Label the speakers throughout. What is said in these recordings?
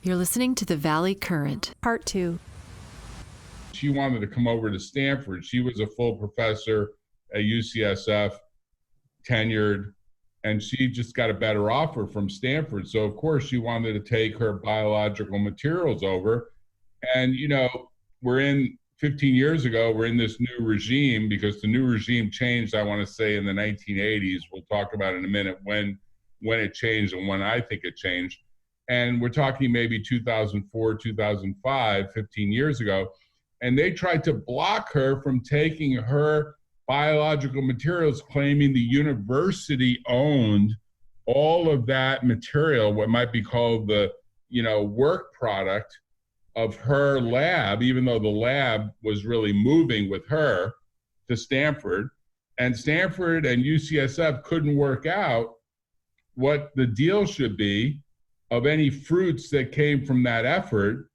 Speaker 1: You're listening to the Valley Current, Part 2.
Speaker 2: She wanted to come over to Stanford. She was a full professor at UCSF, tenured, and she just got a better offer from Stanford. So, of course, she wanted to take her biological materials over. And, we're in 15 years ago, we're in this new regime because the new regime changed, I want to say, in the 1980s. We'll talk about in a minute when it changed and when I think it changed. And we're talking maybe 2004, 2005, 15 years ago. And they tried to block her from taking her biological materials, claiming the university owned all of that material, what might be called the, work product of her lab, even though the lab was really moving with her to Stanford. And Stanford and UCSF couldn't work out what the deal should be of any fruits that came from that effort.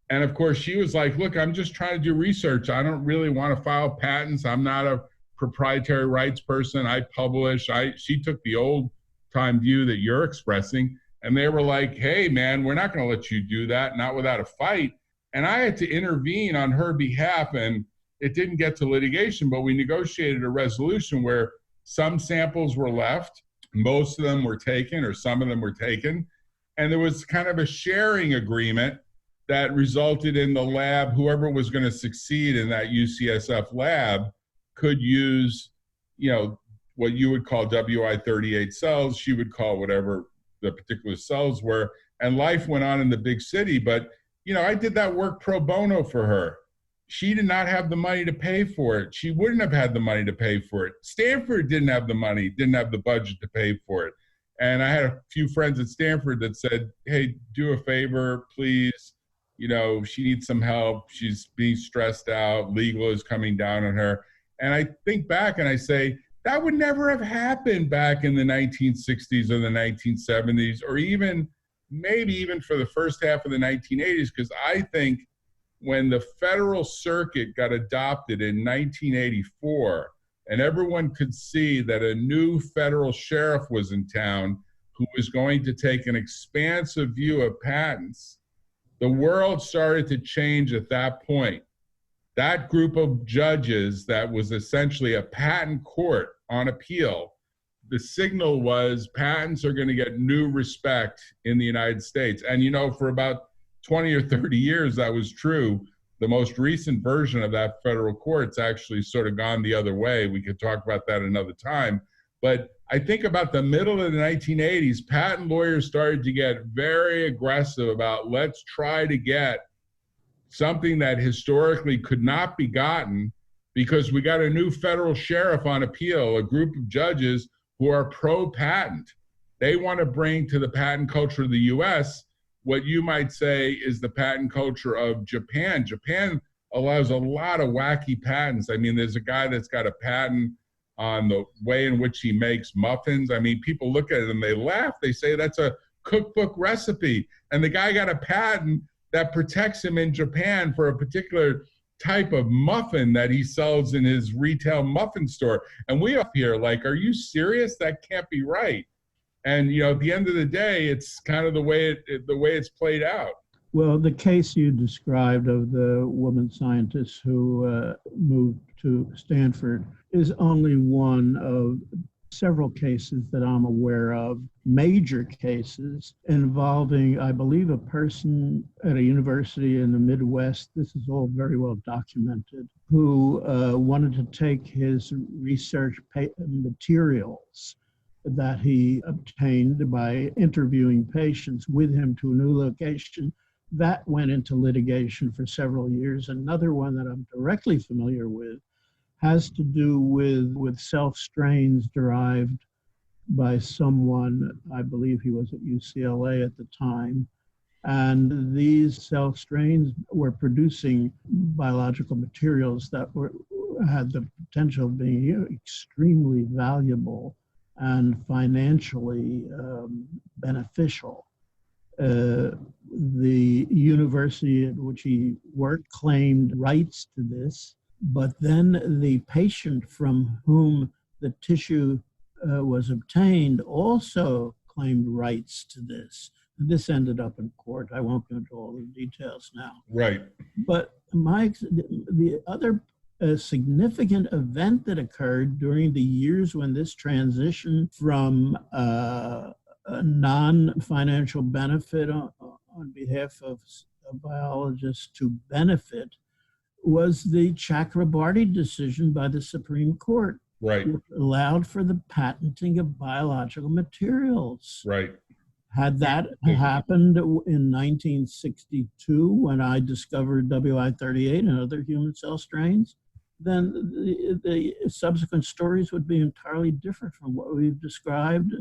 Speaker 2: And of course, she was like, look, I'm just trying to do research. I don't really want to file patents. I'm not a proprietary rights person. I publish. She took the old time view that you're expressing. And they were like, hey, man, we're not going to let you do that, not without a fight. And I had to intervene on her behalf. And it didn't get to litigation, but we negotiated a resolution where some samples were left. Most of them were taken, or some of them were taken. And there was kind of a sharing agreement that resulted in the lab, whoever was going to succeed in that UCSF lab could use, what you would call WI-38 cells. She would call whatever the particular cells were. And life went on in the big city. But, I did that work pro bono for her. She did not have the money to pay for it. She wouldn't have had the money to pay for it. Stanford didn't have the money, didn't have the budget to pay for it. And I had a few friends at Stanford that said, hey, do a favor, please. She needs some help. She's being stressed out. Legal is coming down on her. And I think back and I say, that would never have happened back in the 1960s or the 1970s, or maybe even for the first half of the 1980s, because I think when the federal circuit got adopted in 1984, and everyone could see that a new federal sheriff was in town who was going to take an expansive view of patents, the world started to change at that point. That group of judges that was essentially a patent court on appeal, the signal was patents are going to get new respect in the United States. And, for about 20 or 30 years, that was true. The most recent version of that federal court's actually sort of gone the other way. We could talk about that another time. But I think about the middle of the 1980s, patent lawyers started to get very aggressive about let's try to get something that historically could not be gotten because we got a new federal sheriff on appeal, a group of judges who are pro-patent. They want to bring to the patent culture of the U.S. what you might say is the patent culture of Japan. Japan allows a lot of wacky patents. I mean, there's a guy that's got a patent on the way in which he makes muffins. I mean, people look at it and they laugh. They say that's a cookbook recipe. And the guy got a patent that protects him in Japan for a particular type of muffin that he sells in his retail muffin store. And we up here like, are you serious? That can't be right. And, at the end of the day, it's kind of the way it's played out.
Speaker 3: Well, the case you described of the woman scientist who moved to Stanford is only one of several cases that I'm aware of, major cases involving, I believe, a person at a university in the Midwest, this is all very well documented, who wanted to take his research materials that he obtained by interviewing patients with him to a new location. That went into litigation for several years. Another one that I'm directly familiar with has to do with self-strains derived by someone, I believe he was at UCLA at the time. And these self-strains were producing biological materials that had the potential of being extremely valuable and financially beneficial. The university at which he worked claimed rights to this, but then the patient from whom the tissue was obtained also claimed rights to this. This ended up in court. I won't go into all the details now.
Speaker 2: Right.
Speaker 3: But the other significant event that occurred during the years when this transition from a non-financial benefit on behalf of biologists to benefit was the Chakrabarty decision by the Supreme Court,
Speaker 2: Right.
Speaker 3: which allowed for the patenting of biological materials.
Speaker 2: Right.
Speaker 3: Had that happened in 1962 when I discovered WI38 and other human cell strains, then the subsequent stories would be entirely different from what we've described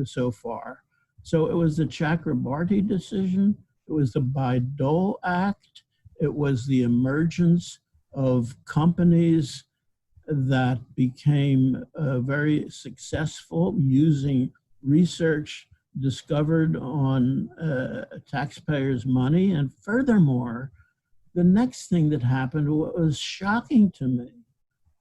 Speaker 3: so far. So it was the Chakrabarty decision, it was the Bayh-Dole Act, it was the emergence of companies that became very successful using research discovered on taxpayers' money. And furthermore, the next thing that happened, what was shocking to me,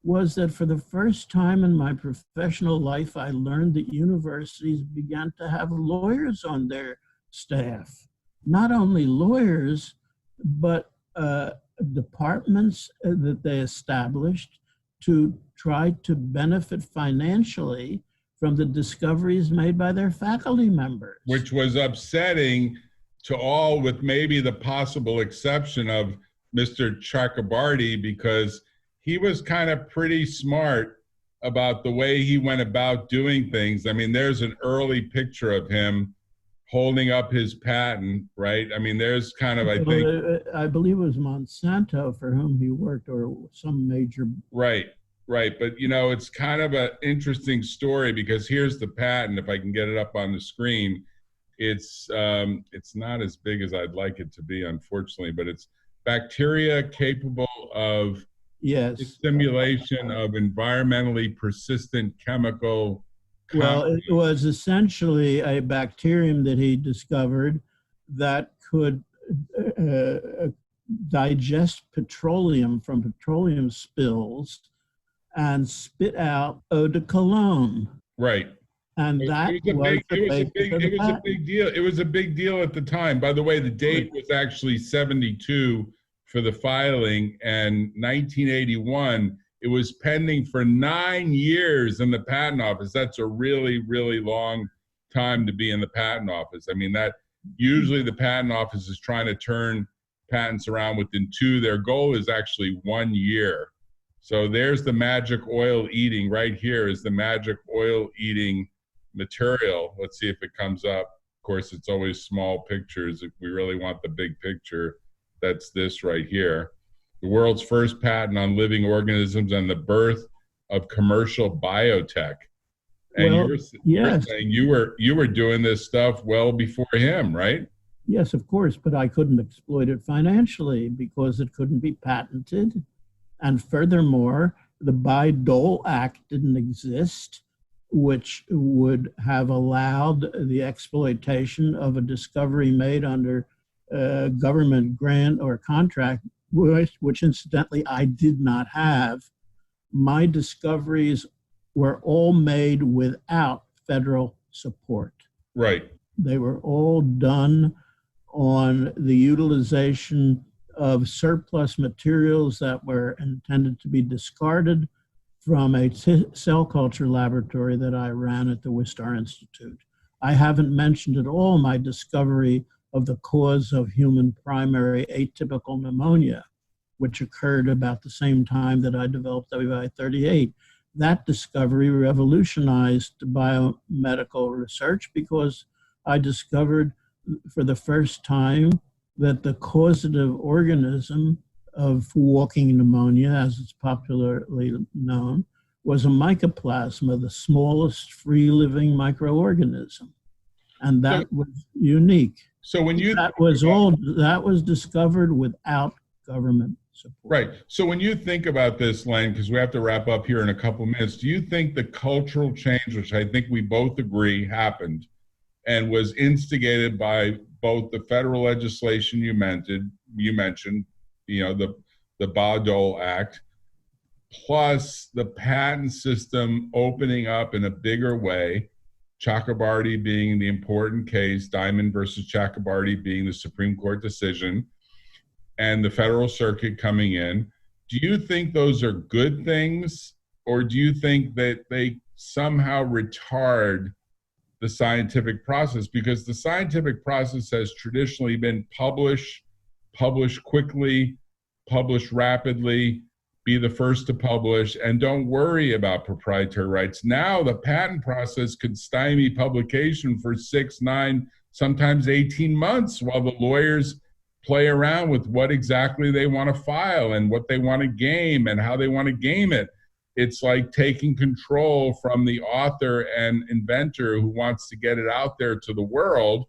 Speaker 3: was that for the first time in my professional life, I learned that universities began to have lawyers on their staff. Not only lawyers, but departments that they established to try to benefit financially from the discoveries made by their faculty members.
Speaker 2: Which was upsetting to all, with maybe the possible exception of Mr. Chakrabarty, because he was kind of pretty smart about the way he went about doing things. I mean, there's an early picture of him holding up his patent, right? I mean, there's kind of, I
Speaker 3: believe it was Monsanto for whom he worked, or some major.
Speaker 2: Right. Right. But, you know, it's kind of an interesting story, because here's the patent. If I can get it up on the screen, it's not as big as I'd like it to be, unfortunately, but it's bacteria capable of stimulation of environmentally persistent chemical.
Speaker 3: Well, it was essentially a bacterium that he discovered that could digest petroleum from petroleum spills and spit out eau de cologne.
Speaker 2: Right.
Speaker 3: And that
Speaker 2: it was a big deal at the time. By the way, the date was actually 72 for the filing, and 1981, it was pending for 9 years in the patent office. That's a really, really long time to be in the patent office. I mean, that usually the patent office is trying to turn patents around within 2. Their goal is actually 1 year. So there's the magic oil eating. Right here is the magic oil eating material. Let's see if it comes up. Of course, it's always small pictures. If we really want the big picture, that's this right here. The world's first patent on living organisms and the birth of commercial biotech. And you're saying you were doing this stuff well before him, right?
Speaker 3: Yes, of course, but I couldn't exploit it financially because it couldn't be patented. And furthermore, the Bayh-Dole Act didn't exist, which would have allowed the exploitation of a discovery made under a government grant or contract, which incidentally I did not have. My discoveries were all made without federal support.
Speaker 2: Right.
Speaker 3: They were all done on the utilization of surplus materials that were intended to be discarded from a cell culture laboratory that I ran at the Wistar Institute. I haven't mentioned at all my discovery of the cause of human primary atypical pneumonia, which occurred about the same time that I developed WI38. That discovery revolutionized biomedical research because I discovered for the first time that the causative organism of walking pneumonia, as it's popularly known, was a mycoplasma, the smallest free-living microorganism. And that was unique.
Speaker 2: So when you
Speaker 3: that was discovered without government support.
Speaker 2: Right. So when you think about this, Len, because we have to wrap up here in a couple minutes, do you think the cultural change, which I think we both agree happened and was instigated by both the federal legislation you mentioned, you know, the Bayh-Dole Act, plus the patent system opening up in a bigger way, Chakrabarty being the important case, Diamond versus Chakrabarty being the Supreme Court decision, and the Federal Circuit coming in. Do you think those are good things, or do you think that they somehow retard the scientific process? Because the scientific process has traditionally been publish quickly, publish rapidly, be the first to publish, and don't worry about proprietary rights. Now the patent process could stymie publication for 6, 9, sometimes 18 months while the lawyers play around with what exactly they want to file and what they want to game and how they want to game it. It's like taking control from the author and inventor who wants to get it out there to the world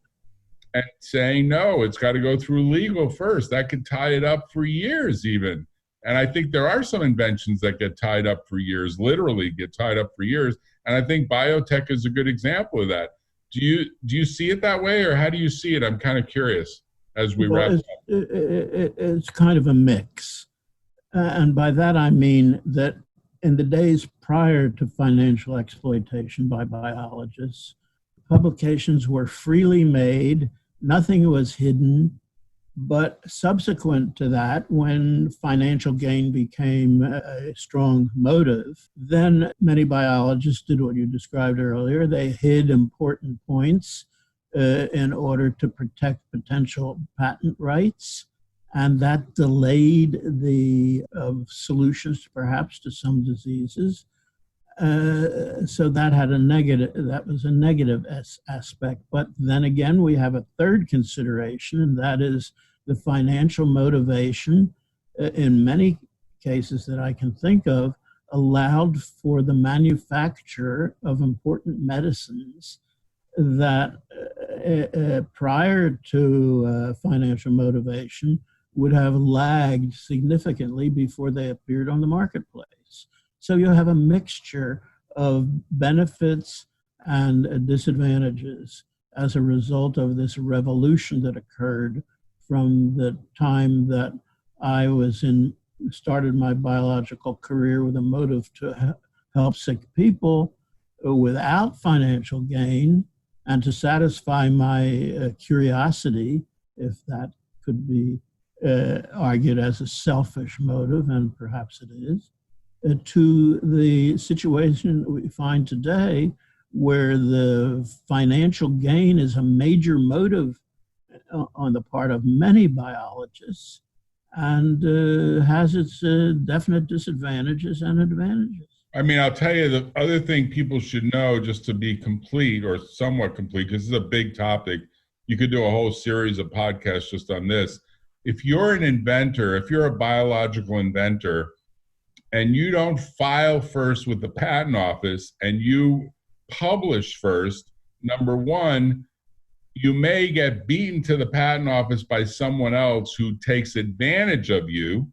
Speaker 2: and saying, no, it's got to go through legal first. That could tie it up for years even. And I think there are some inventions that get tied up for years, literally get tied up for years. And I think biotech is a good example of that. Do you see it that way, or how do you see it? I'm kind of curious as we wrap up.
Speaker 3: It's kind of a mix. And by that I mean that in the days prior to financial exploitation by biologists, publications were freely made, nothing was hidden. But subsequent to that, when financial gain became a strong motive, then many biologists did what you described earlier. They hid important points in order to protect potential patent rights. And that delayed the solutions perhaps to some diseases. So that had that was a negative aspect. But then again, we have a third consideration, and that is the financial motivation, in many cases that I can think of, allowed for the manufacture of important medicines that prior to financial motivation would have lagged significantly before they appeared on the marketplace. So you have a mixture of benefits and disadvantages as a result of this revolution that occurred from the time that I started my biological career with a motive to help sick people without financial gain and to satisfy my curiosity, if that could be argued as a selfish motive, and perhaps it is, to the situation we find today where the financial gain is a major motive on the part of many biologists and has its definite disadvantages and advantages.
Speaker 2: I mean, I'll tell you the other thing people should know, just to be complete or somewhat complete, because this is a big topic. You could do a whole series of podcasts just on this. If you're an inventor, if you're a biological inventor, and you don't file first with the patent office and you publish first, number one, you may get beaten to the patent office by someone else who takes advantage of you,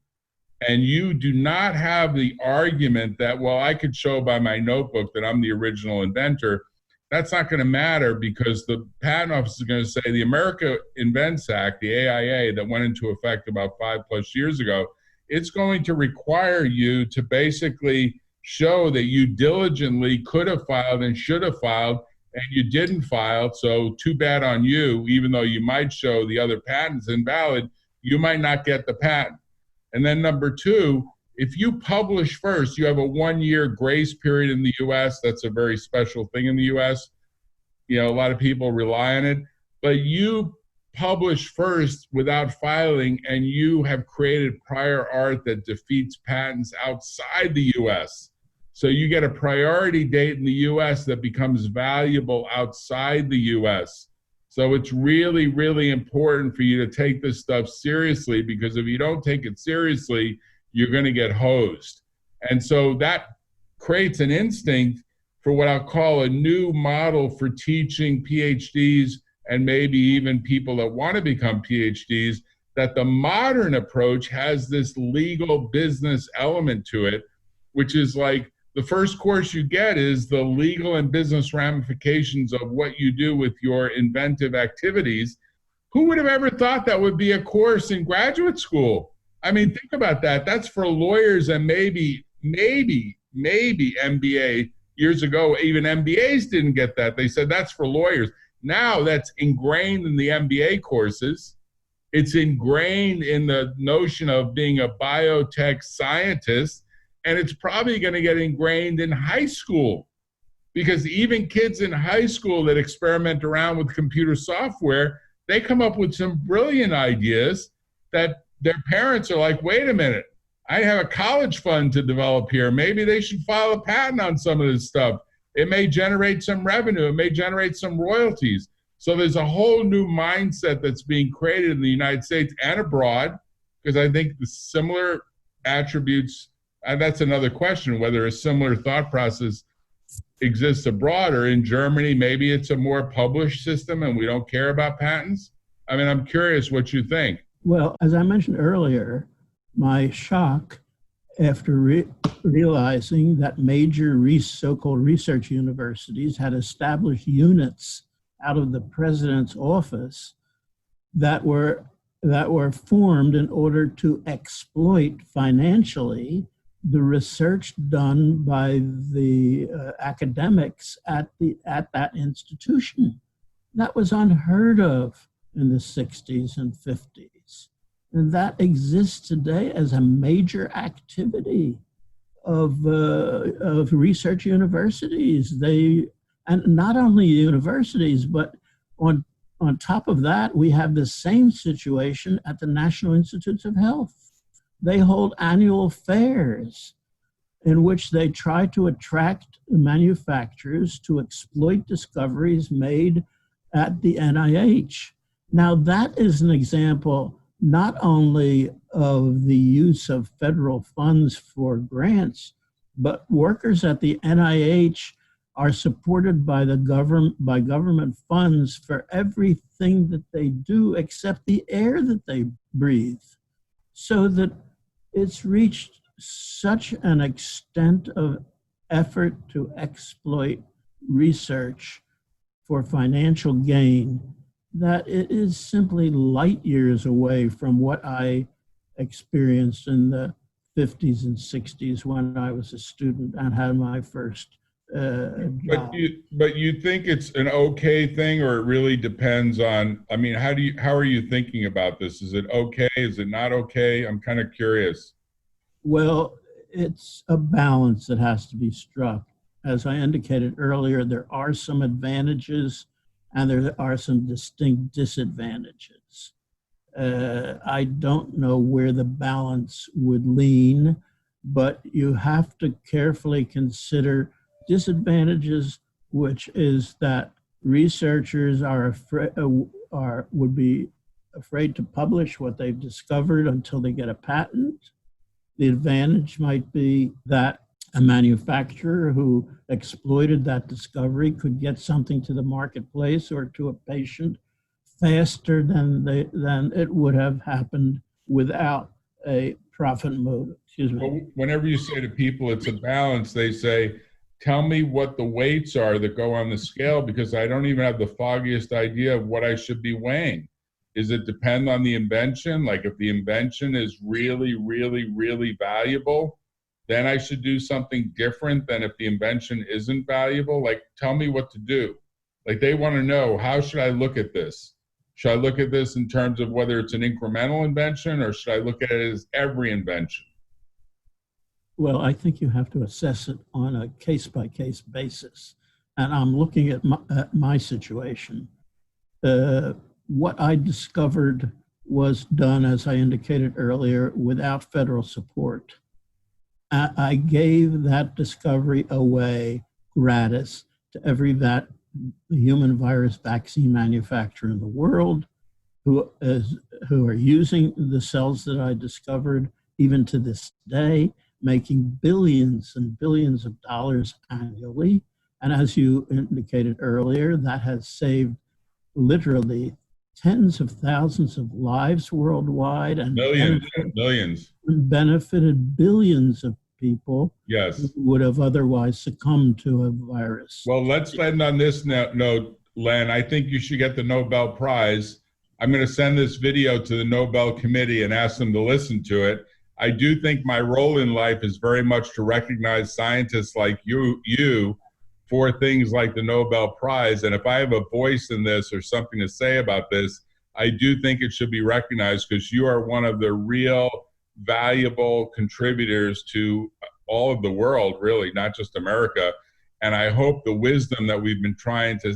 Speaker 2: and you do not have the argument that, well, I could show by my notebook that I'm the original inventor. That's not going to matter, because the patent office is going to say the America Invents Act, the AIA, that went into effect about 5+ years ago, it's going to require you to basically show that you diligently could have filed and should have filed, and you didn't file, so too bad on you. Even though you might show the other patent's invalid, you might not get the patent. And then number two, if you publish first, you have a 1-year grace period in the US. That's a very special thing in the US. You know, a lot of people rely on it, but you publish first without filing, and you have created prior art that defeats patents outside the US. So you get a priority date in the US that becomes valuable outside the US. So it's really, really important for you to take this stuff seriously, because if you don't take it seriously, you're going to get hosed. And so that creates an instinct for what I'll call a new model for teaching PhDs and maybe even people that want to become PhDs, that the modern approach has this legal business element to it, which is like the first course you get is the legal and business ramifications of what you do with your inventive activities. Who would have ever thought that would be a course in graduate school? I mean, think about that. That's for lawyers and maybe MBA years ago, even MBAs didn't get that. They said that's for lawyers. Now that's ingrained in the MBA courses. It's ingrained in the notion of being a biotech scientist, and it's probably going to get ingrained in high school, because even kids in high school that experiment around with computer software, they come up with some brilliant ideas that their parents are like, wait a minute, I have a college fund to develop here. Maybe they should file a patent on some of this stuff. It may generate some revenue. It may generate some royalties. So there's a whole new mindset that's being created in the United States and abroad, because I think the similar attributes, and that's another question, whether a similar thought process exists abroad or in Germany. Maybe it's a more published system and we don't care about patents. I mean, I'm curious what you think.
Speaker 3: Well, as I mentioned earlier, my shock after realizing that major so-called research universities had established units out of the president's office that were formed in order to exploit financially the research done by the academics at that institution. That was unheard of in the 60s and 50s. And that exists today as a major activity of research universities. And not only universities, but on top of that, we have the same situation at the National Institutes of Health. They hold annual fairs in which they try to attract manufacturers to exploit discoveries made at the NIH. Now, that is an example not only of the use of federal funds for grants, but workers at the NIH are supported by government funds for everything that they do except the air that they breathe. So that it's reached such an extent of effort to exploit research for financial gain that it is simply light years away from what I experienced in the 50s and 60s when I was a student and had my first job.
Speaker 2: But you think it's an okay thing, or it really depends on, I mean, how are you thinking about this? Is it okay? Is it not okay? I'm kind of curious.
Speaker 3: Well, it's a balance that has to be struck. As I indicated earlier, there are some advantages and there are some distinct disadvantages. I don't know where the balance would lean, but you have to carefully consider disadvantages, which is that researchers would be afraid to publish what they've discovered until they get a patent. The advantage might be that a manufacturer who exploited that discovery could get something to the marketplace or to a patient faster than it would have happened without a profit motive. Excuse me.
Speaker 2: Well, whenever you say to people it's a balance, they say, tell me what the weights are that go on the scale, because I don't even have the foggiest idea of what I should be weighing. Does it depend on the invention? Like if the invention is really, really, really valuable, then I should do something different than if the invention isn't valuable? Like, tell me what to do. Like, they want to know, how should I look at this? Should I look at this in terms of whether it's an incremental invention, or should I look at it as every invention?
Speaker 3: Well, I think you have to assess it on a case-by-case basis. And I'm looking at my situation. What I discovered was done, as I indicated earlier, without federal support. I gave that discovery away gratis to every human virus vaccine manufacturer in the world who are using the cells that I discovered even to this day, making billions and billions of dollars annually. And as you indicated earlier, that has saved literally tens of thousands of lives worldwide and
Speaker 2: millions.
Speaker 3: Benefited billions of people.
Speaker 2: Yes.
Speaker 3: Who would have otherwise succumbed to a virus.
Speaker 2: Well, let's end on this note, Len. I think you should get the Nobel Prize. I'm going to send this video to the Nobel Committee and ask them to listen to it. I do think my role in life is very much to recognize scientists like you for things like the Nobel Prize. And if I have a voice in this or something to say about this, I do think it should be recognized, because you are one of the real valuable contributors to all of the world, really, not just America. And I hope the wisdom that we've been trying to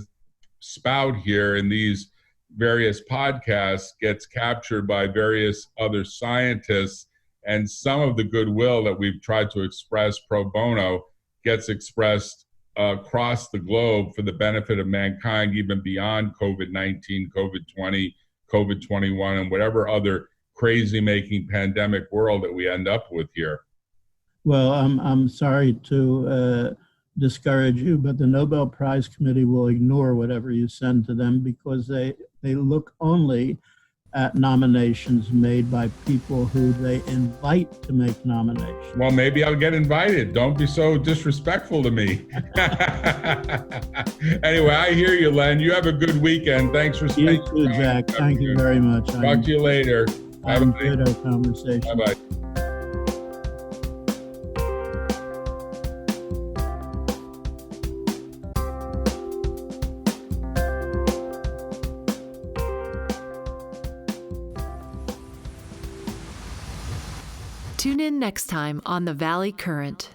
Speaker 2: spout here in these various podcasts gets captured by various other scientists, and some of the goodwill that we've tried to express pro bono gets expressed across the globe for the benefit of mankind, even beyond COVID-19, COVID-20, COVID-21, and whatever other crazy-making pandemic world that we end up with here.
Speaker 3: Well, I'm sorry to discourage you, but the Nobel Prize Committee will ignore whatever you send to them, because they look only at nominations made by people who they invite to make nominations.
Speaker 2: Well, maybe I'll get invited. Don't be so disrespectful to me. Anyway, I hear you, Len. You have a good weekend. Thanks for spending
Speaker 3: You too, Jack. Thank you very much.
Speaker 2: Talk to you later.
Speaker 3: I enjoyed our conversation.
Speaker 2: Bye-bye.
Speaker 1: Tune in next time on the Valley Current.